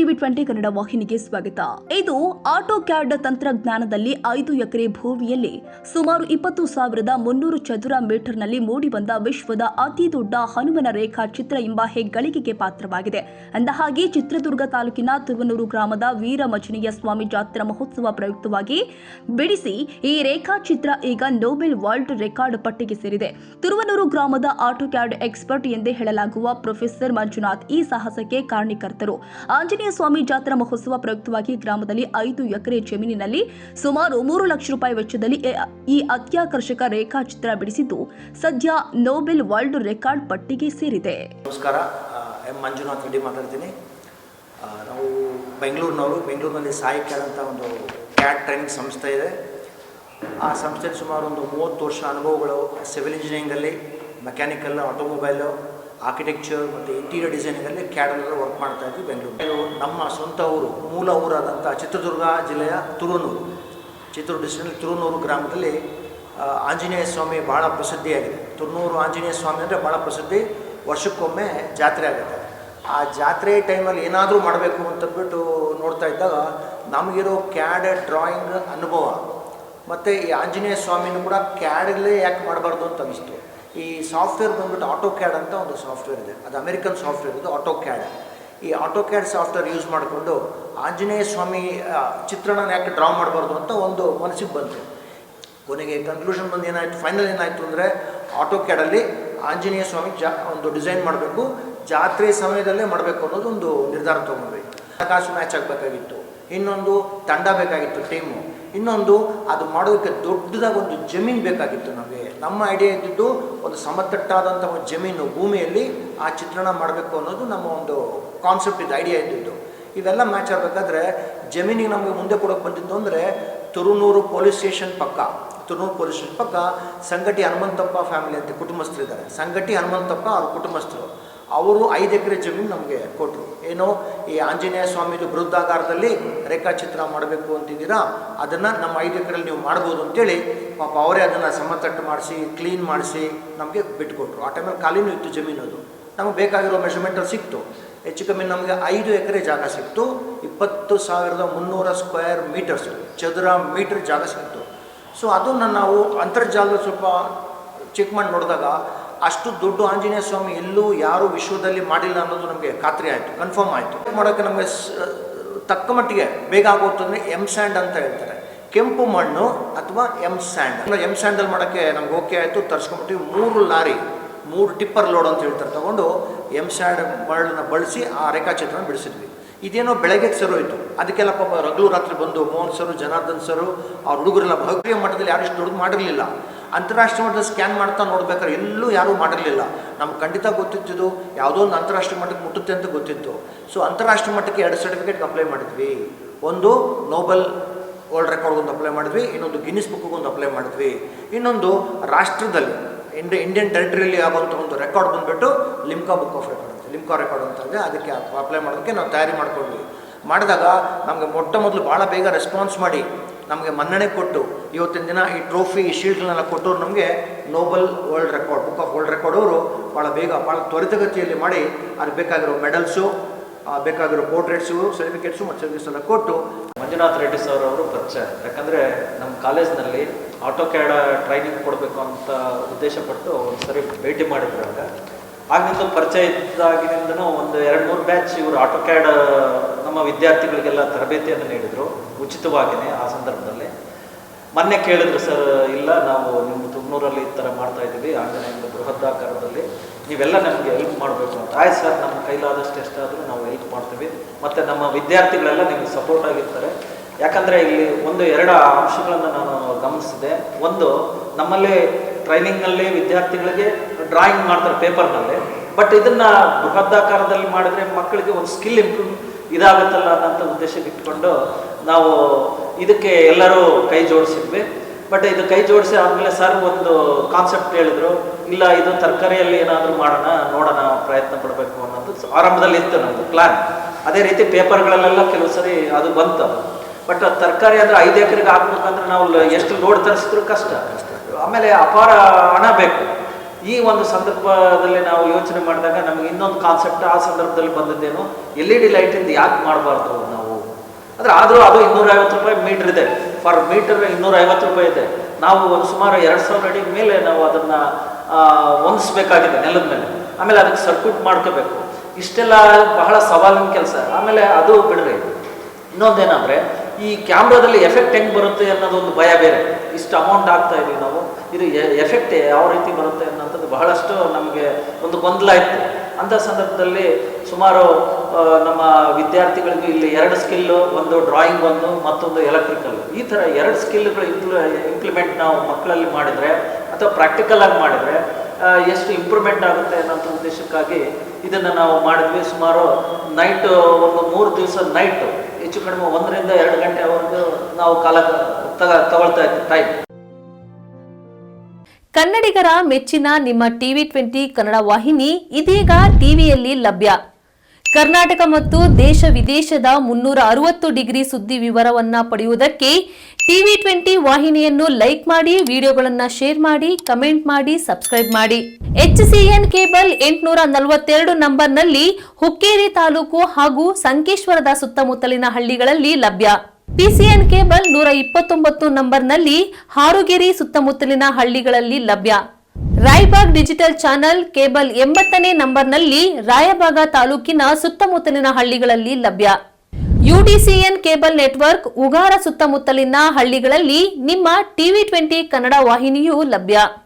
TV 20 Kannada ವಾಹಿನಿಗೆ ಸ್ವಾಗತ. ಇದು ಆಟೋ ಕ್ಯಾಡ್ ತಂತ್ರಜ್ಞಾನದಲ್ಲಿ 5 ಎಕರೆ ಭೂಮಿಯಲ್ಲಿ ಸುಮಾರು 20,300 ಚದುರ ಮೀಟರ್ನಲ್ಲಿ ಮೂಡಿಬಂದ ವಿಶ್ವದ ಅತಿ ದೊಡ್ಡ ಹನುಮನ ರೇಖಾ ಚಿತ್ರ ಎಂಬ ಹೆಗ್ಗಳಿಕೆಗೆ ಪಾತ್ರವಾಗಿದೆ. ಅಂದಹಾಗೆ ಚಿತ್ರದುರ್ಗ ತಾಲೂಕಿನ ತುರುವನೂರು ಗ್ರಾಮದ ವೀರಮಂಜನೇಯ ಸ್ವಾಮಿ ಜಾತ್ರಾ ಮಹೋತ್ಸವ ಪ್ರಯುಕ್ತವಾಗಿ ಬಿಡಿಸಿ ಈ ರೇಖಾಚಿತ್ರ ಈಗ ನೋಬೆಲ್ ವರ್ಲ್ಡ್ ರೆಕಾರ್ಡ್ ಪಟ್ಟಿಗೆ ಸೇರಿದೆ. ತುರುವನೂರು ಗ್ರಾಮದ ಆಟೋ ಕ್ಯಾಡ್ ಎಕ್ಸ್ಪರ್ಟ್ ಎಂದೇ ಹೇಳಲಾಗುವ ಪ್ರೊಫೆಸರ್ ಮಂಜುನಾಥ್ ಈ ಸಾಹಸಕ್ಕೆ ಕಾರಣೀಕರ್ತರು. ಆಂಜನೇಯ ಸ್ವಾಮಿ ಜಾತ್ರಾ ಮಹೋತ್ಸವ ಪ್ರಯುಕ್ತವಾಗಿ ಗ್ರಾಮದಲ್ಲಿ 5 ಎಕರೆ ಜಮೀನಿನಲ್ಲಿ ಸುಮಾರು 3 ಲಕ್ಷ ರೂಪಾಯಿ ವೆಚ್ಚದಲ್ಲಿ ಈ ಅತ್ಯಾಕರ್ಷಕ ರೇಖಾಚಿತ್ರ ಬಿಡಿಸಿದ್ದು ಸದ್ಯ ನೋಬೆಲ್ ವರ್ಲ್ಡ್ ರೆಕಾರ್ಡ್ ಪಟ್ಟಿಗೆ ಸೇರಿದೆ. ನಮಸ್ಕಾರ, ಎಂ ಮಂಜುನಾಥ್ ರೆಡ್ಡಿ ಮಾತಾಡ್ತೀನಿ. ನಾವು ಬೆಂಗಳೂರಿನಲ್ಲಿ ಸಾಯಿ ಕ್ಯಾಡ್ ಅಂತ ಒಂದು ಕ್ಯಾಡ್ ಟ್ರೈನಿಂಗ್ ಸಂಸ್ಥೆ ಇದೆ. ಆ ಸಂಸ್ಥೆಯಲ್ಲಿ ಸುಮಾರು ಒಂದು 30 ವರ್ಷ ಅನುಭವಗಳು ಸಿವಿಲ್ ಇಂಜಿನಿಯರಿಂಗಲ್ಲಿ, ಮೆಕ್ಯಾನಿಕಲ್, ಆಟೋಮೊಬೈಲು, ಆರ್ಕಿಟೆಕ್ಚರ್ ಮತ್ತು ಇಂಟೀರಿಯರ್ ಡಿಸೈನಿಂಗಲ್ಲಿ ಕ್ಯಾಡಲ್ಲಿ ವರ್ಕ್ ಮಾಡ್ತಾ ಇದ್ವಿ ಬೆಂಗಳೂರು. ನಮ್ಮ ಸ್ವಂತ ಊರು, ಮೂಲ ಊರಾದಂಥ ಚಿತ್ರದುರ್ಗ ಜಿಲ್ಲೆಯ ತುರುವನೂರು, ಚಿತ್ರದುರ್ಗ ಡಿಸ್ಟ್ರಿಕ್ಟಲ್ಲಿ ತುರುವನೂರು ಗ್ರಾಮದಲ್ಲಿ ಆಂಜನೇಯ ಸ್ವಾಮಿ ಭಾಳ ಪ್ರಸಿದ್ಧಿಯಾಗಿದೆ. ತುರುವನೂರು ಆಂಜನೇಯ ಸ್ವಾಮಿ ಅಂದರೆ ಭಾಳ ಪ್ರಸಿದ್ಧಿ. ವರ್ಷಕ್ಕೊಮ್ಮೆ ಜಾತ್ರೆ ಆಗುತ್ತೆ. ಆ ಜಾತ್ರೆ ಟೈಮಲ್ಲಿ ಏನಾದರೂ ಮಾಡಬೇಕು ಅಂತಂದ್ಬಿಟ್ಟು ನೋಡ್ತಾ ಇದ್ದಾಗ ನಮಗಿರೋ ಕ್ಯಾಡ್ ಡ್ರಾಯಿಂಗ್ ಅನುಭವ ಮತ್ತು ಈ ಆಂಜನೇಯ ಸ್ವಾಮಿನೂ ಕೂಡ ಕ್ಯಾಡಲ್ಲೇ ಯಾಕೆ ಮಾಡಬಾರ್ದು ಅಂತ ಅನಿಸ್ತು. ಈ ಸಾಫ್ಟ್ವೇರ್ ಬಂದ್ಬಿಟ್ಟು ಆಟೋ ಕ್ಯಾಡ್ ಅಂತ ಒಂದು ಸಾಫ್ಟ್ವೇರ್ ಇದೆ. ಅದು ಅಮೆರಿಕನ್ ಸಾಫ್ಟ್ವೇರ್, ಇದು ಆಟೋ ಕ್ಯಾಡ್. ಈ ಆಟೋ ಕ್ಯಾಡ್ ಸಾಫ್ಟ್ವೇರ್ ಯೂಸ್ ಮಾಡಿಕೊಂಡು ಆಂಜನೇಯ ಸ್ವಾಮಿ ಚಿತ್ರಣ ಯಾಕೆ ಡ್ರಾ ಮಾಡಬಾರ್ದು ಅಂತ ಒಂದು ಮನಸ್ಸಿಗೆ ಬಂತು. ಕೊನೆಗೆ ಕನ್ಕ್ಲೂಷನ್ ಬಂದು ಏನಾಯಿತು, ಫೈನಲ್ ಏನಾಯಿತು ಅಂದರೆ ಆಟೋ ಕ್ಯಾಡಲ್ಲಿ ಆಂಜನೇಯ ಸ್ವಾಮಿ ಒಂದು ಡಿಸೈನ್ ಮಾಡಬೇಕು, ಜಾತ್ರೆ ಸಮಯದಲ್ಲೇ ಮಾಡಬೇಕು ಅನ್ನೋದು ಒಂದು ನಿರ್ಧಾರ ತೊಗೊಂಡ್ವಿ. ಹಣಕಾಸು ಮ್ಯಾಚ್ ಆಗಬೇಕಾಗಿತ್ತು, ಇನ್ನೊಂದು ತಂಡ ಬೇಕಾಗಿತ್ತು, ಟೀಮು, ಇನ್ನೊಂದು ಅದು ಮಾಡೋದಕ್ಕೆ ದೊಡ್ಡದಾಗಿ ಒಂದು ಜಮೀನು ಬೇಕಾಗಿತ್ತು. ನಮಗೆ ನಮ್ಮ ಐಡಿಯಾ ಇದ್ದಿದ್ದು ಒಂದು ಸಮತಟ್ಟಾದಂಥ ಒಂದು ಜಮೀನು, ಭೂಮಿಯಲ್ಲಿ ಆ ಚಿತ್ರಣ ಮಾಡಬೇಕು ಅನ್ನೋದು ನಮ್ಮ ಒಂದು ಕಾನ್ಸೆಪ್ಟ್ ಇದು, ಐಡಿಯಾ ಇದ್ದಿದ್ದು. ಇವೆಲ್ಲ ಮ್ಯಾಚ್ ಆಗಬೇಕಾದ್ರೆ ಜಮೀನಿಗೆ ನಮಗೆ ಮುಂದೆ ಕೊಡೋಕೆ ಬಂದಿದ್ದು ಅಂದರೆ ತುರುವನೂರು ಪೊಲೀಸ್ ಸ್ಟೇಷನ್ ಪಕ್ಕ, ತುರುವನೂರು ಪೊಲೀಸ್ ಸ್ಟೇಷನ್ ಪಕ್ಕ ಸಂಗಟಿ ಹನುಮಂತಪ್ಪ ಫ್ಯಾಮಿಲಿ ಅಂತ ಕುಟುಂಬಸ್ಥರಿದ್ದಾರೆ. ಸಂಗಟಿ ಹನುಮಂತಪ್ಪ ಅವ್ರ ಕುಟುಂಬಸ್ಥರು, ಅವರು 5 ಎಕರೆ ಜಮೀನು ನಮಗೆ ಕೊಟ್ಟರು. ಏನೋ ಈ ಆಂಜನೇಯ ಸ್ವಾಮಿದು ಬೃಹದಾಕಾರದಲ್ಲಿ ರೇಖಾಚಿತ್ರ ಮಾಡಬೇಕು ಅಂತಿದ್ದೀರಾ, ಅದನ್ನು ನಮ್ಮ 5 ಎಕರೆಯಲ್ಲಿ ನೀವು ಮಾಡ್ಬೋದು ಅಂತೇಳಿ ಪಾಪ ಅವರೇ ಅದನ್ನು ಸಮತಟ್ಟು ಮಾಡಿಸಿ, ಕ್ಲೀನ್ ಮಾಡಿಸಿ ನಮಗೆ ಬಿಟ್ಟುಕೊಟ್ರು. ಆ ಟೈಮಲ್ಲಿ ಖಾಲಿನೂ ಇತ್ತು ಜಮೀನು. ಅದು ನಮಗೆ ಬೇಕಾಗಿರೋ ಮೆಷರ್ಮೆಂಟಲ್ಲಿ ಸಿಕ್ತು. ಹೆಚ್ಚು ಕಮ್ಮಿ ನಮಗೆ 5 ಎಕರೆ ಜಾಗ ಸಿಕ್ತು. 20,300 ಸ್ಕ್ವೇರ್ ಮೀಟರ್ಸು, ಚದುರ ಮೀಟರ್ ಜಾಗ ಸಿಕ್ತು. ಸೊ ಅದನ್ನು ನಾವು ಅಂತರ್ಜಾಲದಲ್ಲಿ ಸ್ವಲ್ಪ ಚೆಕ್ ಮಾಡಿ ನೋಡಿದಾಗ ಅಷ್ಟು ದೊಡ್ಡ ಆಂಜನೇಯ ಸ್ವಾಮಿ ಎಲ್ಲೂ ಯಾರೂ ವಿಶ್ವದಲ್ಲಿ ಮಾಡಿಲ್ಲ ಅನ್ನೋದು ನಮಗೆ ಖಾತ್ರಿ ಆಯಿತು, ಕನ್ಫರ್ಮ್ ಆಯಿತು. ಮಾಡೋಕ್ಕೆ ನಮಗೆ ತಕ್ಕ ಮಟ್ಟಿಗೆ ಬೇಗ ಆಗೋತಂದರೆ ಎಮ್ ಸ್ಯಾಂಡ್ ಅಂತ ಹೇಳ್ತಾರೆ, ಕೆಂಪು ಮಣ್ಣು ಅಥವಾ ಎಮ್ ಸ್ಯಾಂಡ್. ಎಮ್ ಸ್ಯಾಂಡಲ್ಲಿ ಮಾಡೋಕ್ಕೆ ನಮ್ಗೆ ಓಕೆ ಆಯಿತು. ತರಿಸ್ಕೊಂಬಿಟ್ಟು 3 ಲಾರಿ, 3 ಟಿಪ್ಪರ್ ಲೋಡ್ ಅಂತ ಹೇಳ್ತಾರೆ, ತೊಗೊಂಡು ಎಮ್ ಸ್ಯಾಂಡ್ ಮಣ್ಣನ್ನು ಬಳಸಿ ಆ ರೇಖಾಚಿತ್ರನ ಬಿಡಿಸಿದ್ವಿ. ಇದೇನೋ ಬೆಳಗ್ಗೆ ಸರೋಯಿತು. ಅದಕ್ಕೆಲ್ಲ ಪಾಪ ರಗಲು ರಾತ್ರಿ ಬಂದು ಮೋಹನ್ ಸರು, ಜನಾರ್ದನ್ ಸರು, ಅವ್ರ ಹುಡುಗರೆಲ್ಲ ಭವ್ಯ ಮಟ್ಟದಲ್ಲಿ ಯಾರು ಇಷ್ಟು ದೊಡ್ಡದು ಮಾಡಿರಲಿಲ್ಲ. ಅಂತಾರಾಷ್ಟ್ರೀಯ ಮಟ್ಟದಲ್ಲಿ ಸ್ಕ್ಯಾನ್ ಮಾಡ್ತಾ ನೋಡ್ಬೇಕಾದ್ರೆ ಎಲ್ಲೂ ಯಾರೂ ಮಾಡಿರಲಿಲ್ಲ. ನಮ್ಗೆ ಖಂಡಿತ ಗೊತ್ತಿದ್ದು ಯಾವುದೋ ಒಂದು ಅಂತಾರಾಷ್ಟ್ರೀಯ ಮಟ್ಟಕ್ಕೆ ಮುಟ್ಟುತ್ತೆ ಅಂತ ಗೊತ್ತಿತ್ತು. ಸೊ ಅಂತಾರಾಷ್ಟ್ರೀಯ ಮಟ್ಟಕ್ಕೆ 2 ಸರ್ಟಿಫಿಕೇಟ್ಗೆ ಅಪ್ಲೈ ಮಾಡಿದ್ವಿ. ಒಂದು ನೋಬೆಲ್ ವರ್ಲ್ಡ್ ರೆಕಾರ್ಡ್ಗೊಂದು ಅಪ್ಲೈ ಮಾಡಿದ್ವಿ, ಇನ್ನೊಂದು ಗಿನ್ನಿಸ್ ಬುಕ್ಗೊಂದು ಅಪ್ಲೈ ಮಾಡಿದ್ವಿ, ಇನ್ನೊಂದು ರಾಷ್ಟ್ರದಲ್ಲಿ ಇಂಡಿಯನ್ ಟೆರಿಟರಿಯಲ್ಲಿ ಆಗುವಂಥ ಒಂದು ರೆಕಾರ್ಡ್ ಬಂದುಬಿಟ್ಟು ಲಿಮ್ಕಾ ಬುಕ್ ಆಫ್ ರೆಕಾರ್ಡ್ ಅಂತ, ಲಿಮ್ಕಾ ರೆಕಾರ್ಡ್ ಅಂತ ಇದೆ. ಅದಕ್ಕೆ ಅಪ್ಲೈ ಮಾಡೋದಕ್ಕೆ ನಾವು ತಯಾರಿ ಮಾಡ್ಕೊಂಡ್ವಿ. ಮಾಡಿದಾಗ ನಮಗೆ ಮೊದಲು ಭಾಳ ಬೇಗ ರೆಸ್ಪಾನ್ಸ್ ಮಾಡಿ ನಮಗೆ ಮನ್ನಣೆ ಕೊಟ್ಟು ಇವತ್ತಿನ ದಿನ ಈ ಟ್ರೋಫಿ, ಈ ಶೀಲ್ಡ್ನೆಲ್ಲ ಕೊಟ್ಟವರು ನಮಗೆ Nobel world record, book of world record ಅವರು ಭಾಳ ಬೇಗ, ಭಾಳ ತ್ವರಿತಗತಿಯಲ್ಲಿ ಮಾಡಿ ಅದಕ್ಕೆ ಬೇಕಾಗಿರೋ ಮೆಡಲ್ಸು, ಬೇಕಾಗಿರೋ ಪೋರ್ಟ್ರೇಟ್ಸು, ಸರ್ಟಿಫಿಕೇಟ್ಸು ಮತ್ತು ಸರ್ವಿಸ್ ಎಲ್ಲ ಕೊಟ್ಟು. ಮಂಜುನಾಥ್ ರೆಡ್ಡಿ ಸರ್ ಅವರು ಪರಿಚಯ. ಯಾಕಂದರೆ ನಮ್ಮ ಕಾಲೇಜ್ನಲ್ಲಿ ಆಟೋ ಕ್ಯಾಡ್ ಟ್ರೈನಿಂಗ್ ಕೊಡಬೇಕು ಅಂತ ಉದ್ದೇಶಪಟ್ಟು ಒಂದು ಸರಿ ಭೇಟಿ ಮಾಡಿದ್ರಾಗ ಆಗಿಂದ ಪರಿಚಯ ಇದ್ದಾಗಿನಿಂದನೂ ಒಂದು 2-3 ಬ್ಯಾಚ್ ಇವರು ಆಟೋ ಕ್ಯಾಡ್ ನಮ್ಮ ವಿದ್ಯಾರ್ಥಿಗಳಿಗೆಲ್ಲ ತರಬೇತಿಯನ್ನು ನೀಡಿದರು ಉಚಿತವಾಗಿಯೇ. ಆ ಸಂದರ್ಭದಲ್ಲಿ ಮೊನ್ನೆ ಕೇಳಿದ್ರು, ಸರ್ ಇಲ್ಲ ನಾವು ನಿಮ್ಮ ತುಮಕೂರಲ್ಲಿ ಈ ಥರ ಮಾಡ್ತಾಯಿದ್ದೀವಿ, ಆಂಜನೇಯ ಬೃಹದಾಕಾರದಲ್ಲಿ ನೀವೆಲ್ಲ ನಮಗೆ ಹೆಲ್ಪ್ ಮಾಡಬೇಕು ಅಂತ. ಆಯ್ತು ಸರ್, ನಮ್ಮ ಕೈಲಾದಷ್ಟು ಎಷ್ಟಾದರೂ ನಾವು ಹೆಲ್ಪ್ ಮಾಡ್ತೀವಿ, ಮತ್ತು ನಮ್ಮ ವಿದ್ಯಾರ್ಥಿಗಳೆಲ್ಲ ನಿಮಗೆ ಸಪೋರ್ಟ್ ಆಗಿರ್ತಾರೆ. ಯಾಕಂದರೆ ಇಲ್ಲಿ 1-2 ಅಂಶಗಳನ್ನು ನಾನು ಗಮನಿಸಿದೆ. ಒಂದು, ನಮ್ಮಲ್ಲಿ ಟ್ರೈನಿಂಗ್ನಲ್ಲಿ ವಿದ್ಯಾರ್ಥಿಗಳಿಗೆ ಡ್ರಾಯಿಂಗ್ ಮಾಡ್ತಾರೆ ಪೇಪರ್ನಲ್ಲಿ, ಬಟ್ ಇದನ್ನು ಬೃಹದಾಕಾರದಲ್ಲಿ ಮಾಡಿದ್ರೆ ಮಕ್ಕಳಿಗೆ ಒಂದು ಸ್ಕಿಲ್ ಇಂಪ್ರೂವ್ ಇದಾಗುತ್ತಲ್ಲ ಅನ್ನೋಂಥ ಉದ್ದೇಶಕ್ಕೆ ಇಟ್ಕೊಂಡು ನಾವು ಇದಕ್ಕೆ ಎಲ್ಲರೂ ಕೈ ಜೋಡಿಸಿದ್ವಿ. ಬಟ್ ಇದು ಕೈ ಜೋಡಿಸಿ ಆದಮೇಲೆ ಸರ್ ಒಂದು ಕಾನ್ಸೆಪ್ಟ್ ಹೇಳಿದ್ರು, ಇಲ್ಲ ಇದು ತರಕಾರಿಯಲ್ಲಿ ಏನಾದರೂ ಮಾಡೋಣ, ನೋಡೋಣ, ಪ್ರಯತ್ನ ಪಡಬೇಕು ಅನ್ನೋದು ಆರಂಭದಲ್ಲಿ ಇತ್ತು ನಮ್ಮದು ಪ್ಲ್ಯಾನ್. ಅದೇ ರೀತಿ ಪೇಪರ್ಗಳಲ್ಲೆಲ್ಲ ಕೆಲವು ಸರಿ ಅದು ಬಂತು. ಬಟ್ ತರಕಾರಿ ಅಂದರೆ 5 ಎಕರೆಗೆ ಹಾಕ್ಬೇಕಂದ್ರೆ ನಾವು ಎಷ್ಟು ಲೋಡ್ ತರಿಸಿದ್ರು ಕಷ್ಟ. ಆಮೇಲೆ ಅಪಾರ ಹಣ ಬೇಕು. ಈ ಒಂದು ಸಂದರ್ಭದಲ್ಲಿ ನಾವು ಯೋಚನೆ ಮಾಡಿದಾಗ ನಮಗೆ ಇನ್ನೊಂದು ಕಾನ್ಸೆಪ್ಟ್ ಆ ಸಂದರ್ಭದಲ್ಲಿ ಬಂದಿದ್ದೇನು, LED ಲೈಟಿಂದ ಯಾಕೆ ಮಾಡಬಾರ್ದು ನಾವು, ಅಂದರೆ ಆದರೂ ಅದು 250 ರೂಪಾಯಿ ಮೀಟರ್ ಇದೆ, ಫರ್ ಮೀಟರ್ 250 ರೂಪಾಯಿ ಇದೆ. ನಾವು ಒಂದು ಸುಮಾರು 2000 ಅಡಿ ಮೇಲೆ ನಾವು ಅದನ್ನು ಹೊಂದಿಸ್ಬೇಕಾಗಿದೆ ನೆಲದ ಮೇಲೆ, ಆಮೇಲೆ ಅದಕ್ಕೆ ಸರ್ಕ್ಯೂಟ್ ಮಾಡ್ಕೋಬೇಕು. ಇಷ್ಟೆಲ್ಲ ಬಹಳ ಸವಾಲಿನ ಕೆಲಸ. ಆಮೇಲೆ ಅದು ಬಿಡ್ರಿ, ಇನ್ನೊಂದೇನಂದರೆ ಈ ಕ್ಯಾಮ್ರಾದಲ್ಲಿ ಎಫೆಕ್ಟ್ ಹೆಂಗೆ ಬರುತ್ತೆ ಅನ್ನೋದೊಂದು ಭಯ ಬೇರೆ. ಇಷ್ಟು ಅಮೌಂಟ್ ಆಗ್ತಾ ಇದೀವಿ ನಾವು, ಇದು ಎಫೆಕ್ಟ್ ಯಾವ ರೀತಿ ಬರುತ್ತೆ ಅನ್ನೋಂಥದ್ದು ಬಹಳಷ್ಟು ನಮಗೆ ಒಂದು ಗೊಂದಲ ಇತ್ತು. ಅಂಥ ಸಂದರ್ಭದಲ್ಲಿ ಸುಮಾರು ನಮ್ಮ ವಿದ್ಯಾರ್ಥಿಗಳಿಗೂ ಇಲ್ಲಿ 2 ಸ್ಕಿಲ್ಲು, ಒಂದು ಡ್ರಾಯಿಂಗ್, ಮತ್ತೊಂದು ಎಲೆಕ್ಟ್ರಿಕಲ್, ಈ ಥರ 2 ಸ್ಕಿಲ್ಗಳು ಇಂಪ್ಲಿಮೆಂಟ್ ನಾವು ಮಕ್ಕಳಲ್ಲಿ ಮಾಡಿದರೆ ಅಥವಾ ಪ್ರಾಕ್ಟಿಕಲ್ ಆಗಿ ಮಾಡಿದರೆ ಎಷ್ಟು ಇಂಪ್ರೂವ್ಮೆಂಟ್ ಆಗುತ್ತೆ ಅನ್ನೋಂಥ ಉದ್ದೇಶಕ್ಕಾಗಿ ಇದನ್ನು ನಾವು ಮಾಡಿದ್ವಿ. ಸುಮಾರು ನೈಟ್ ಒಂದು 3 ದಿವಸ ನೈಟು ಹೆಚ್ಚು ಕಡಿಮೆ 1 ರಿಂದ 2 ಗಂಟೆವರೆಗೂ ನಾವು ಕಾಲ ತಗೊಳ್ತಾ ಇದ್ವಿ ಟೈಮ್. ಕನ್ನಡಿಗರ ಮೆಚ್ಚಿನ ನಿಮ್ಮ TV20 ಕನ್ನಡ ವಾಹಿನಿ ಇದೀಗ ಟಿವಿಯಲ್ಲಿ ಲಭ್ಯ. ಕರ್ನಾಟಕ ಮತ್ತು ದೇಶ ವಿದೇಶದ 360 ಡಿಗ್ರಿ ಸುದ್ದಿ ವಿವರವನ್ನ ಪಡೆಯುವುದಕ್ಕೆ TV20 ವಾಹಿನಿಯನ್ನು ಲೈಕ್ ಮಾಡಿ, ವಿಡಿಯೋಗಳನ್ನು ಶೇರ್ ಮಾಡಿ, ಕಮೆಂಟ್ ಮಾಡಿ, ಸಬ್ಸ್ಕ್ರೈಬ್ ಮಾಡಿ. HCN ಕೇಬಲ್ 842 ನಂಬರ್ನಲ್ಲಿ ಹುಕ್ಕೇರಿ ತಾಲೂಕು ಹಾಗೂ ಸಂಕೇಶ್ವರದ ಸುತ್ತಮುತ್ತಲಿನ ಹಳ್ಳಿಗಳಲ್ಲಿ ಲಭ್ಯ. PCN ಕೇಬಲ್ 129 ನಂಬರ್ನಲ್ಲಿ ಹಾರುಗೆರೆ ಸುತ್ತಮುತ್ತಲಿನ ಹಳ್ಳಿಗಳಲ್ಲಿ ಲಭ್ಯ. ರಾಯಬಾಗ್ ಡಿಜಿಟಲ್ ಚಾನೆಲ್ ಕೇಬಲ್ 80ನೇ ನಂಬರ್ನಲ್ಲಿ ರಾಯಬಾಗ ತಾಲೂಕಿನ ಸುತ್ತಮುತ್ತಲಿನ ಹಳ್ಳಿಗಳಲ್ಲಿ ಲಭ್ಯ. UDCN ಕೇಬಲ್ ನೆಟ್ವರ್ಕ್ ಉಗಾರ ಸುತ್ತಮುತ್ತಲಿನ ಹಳ್ಳಿಗಳಲ್ಲಿ ನಿಮ್ಮ TV20 ಕನ್ನಡ ವಾಹಿನಿಯೂ ಲಭ್ಯ.